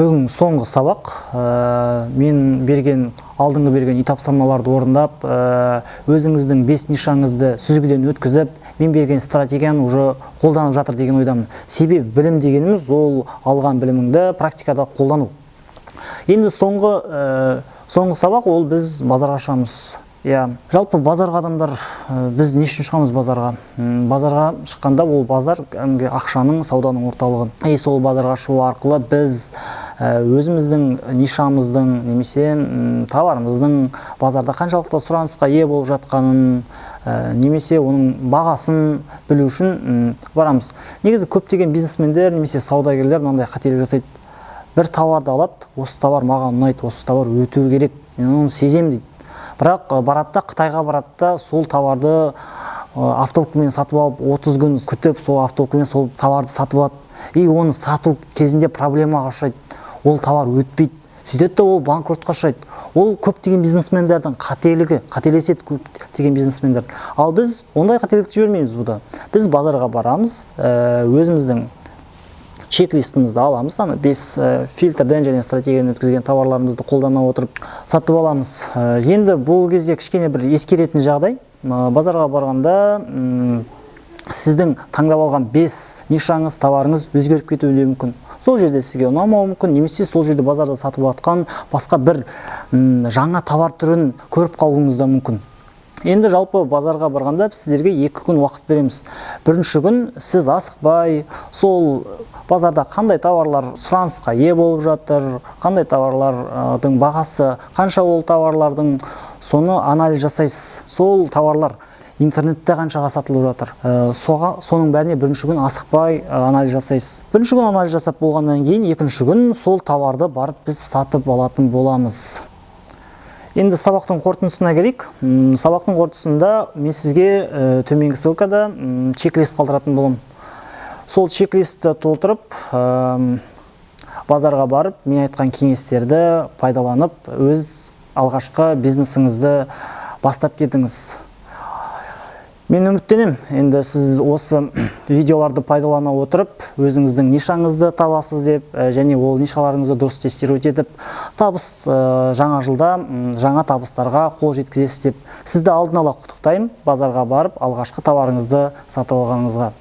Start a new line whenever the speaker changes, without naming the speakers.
Бүгін соңғы сабақ. Мен алдыңғы берген үй тапсырмаларды орындап, өзіңіздің 5 нишаңызды сүзгіден өткізіп, мен берген стратегияны уже қолданып жатыр деген ойдамын. Себебі білім дегеніміз ол алған біліміңді практикада қолдану. Енді соңғы сабақ ол біз базарға шығамыз. Жалпы базарға адамдар, біз не үшін шығамыз базарға? Базарға шыққанда ол базар ақшаның, сауданың орталығы. Сол базарға шығу арқылы біз өзіміздің нишамыздың немесе товарымыздың базарда қаншалықты сұранысқа ие болып жатқанын, немесе оның бағасын білу үшін барамыз. Негізі көптеген бизнесмендер немесе саудагерлер мынандай қателік жасайды. Бір товарды алады, осы товар маған ұнайды, осы товар өту керек, мен оны сеземін дейді. Бірақ баратта, Қытайға баратта сол товарды автокөлікпен сатып алып, 30 күн күтіп, сол автокөлікпен сол товарды сатып алады. Оны сату кезінде проблемаға ұшырайды. Ол товар өтпейді. Сөйтеді, ол банкротқа ұшырайды. Ол көптеген бизнесмендердің қателігі, қателеседі көптеген бизнесмендер. Ал біз ондай қателікті жібермейміз бұда. Біз базарға барамыз, өзіміздің чек-листімізді аламыз, 5 фильтрден және стратегияны өткізген товарларымызды қолдана отырып сатып аламыз. Енді бұл кезде кішкене бір ескеретін жағдай. Базарға барғанда сіздің таңдап алған 5 нишаңыз, товарыңыз өзгеріп кетуі мүмкін. Сол жерде сізге ұнамауы мүмкін, немесе сол жерде базарда сатып жатқан басқа бір жаңа товар түрін көріп қалуыңыз да мүмкін. Енді жалпы базарға барғанда сіздерге 2 күн уақыт береміз. Бірінші күн сіз асықпай, сол базарда қандай товарлар сұранысқа ие болып жатыр, қандай товарлардың бағасы, қанша ол товарлардың, соны анализ жасайсыз. Сол товарлар интернетте қаншаға сатылып жатыр. Соның бәріне бірінші күн асықпай анализ жасайсыз. Бірінші күн анализ жасап болғаннан кейін, екінші күн сол товарды барып біз сатып алатын боламыз. Енді сабақтың қорытындысына келейік. Сабақтың қорытындысында мен сізге төменгі ссылкада чек-лист қалдыратын боламын. Сол чек-листті толтырып, базарға барып, мен айтқан кеңестерді пайдаланып, өз алғашқы бизнесіңізді бастап кетіңіз. Мен үміттенем, енді сіз осы видеоларды пайдалана отырып, өзіңіздің нишаңызды табасыз деп, және ол нишаларыңызды дұрыс тестировать етіп, жаңа жылда жаңа табыстарға қол жеткізесіз деп. Сізді алдын ала құттықтаймын, базарға барып, алғашқы товарыңызды сатып алғаныңызға.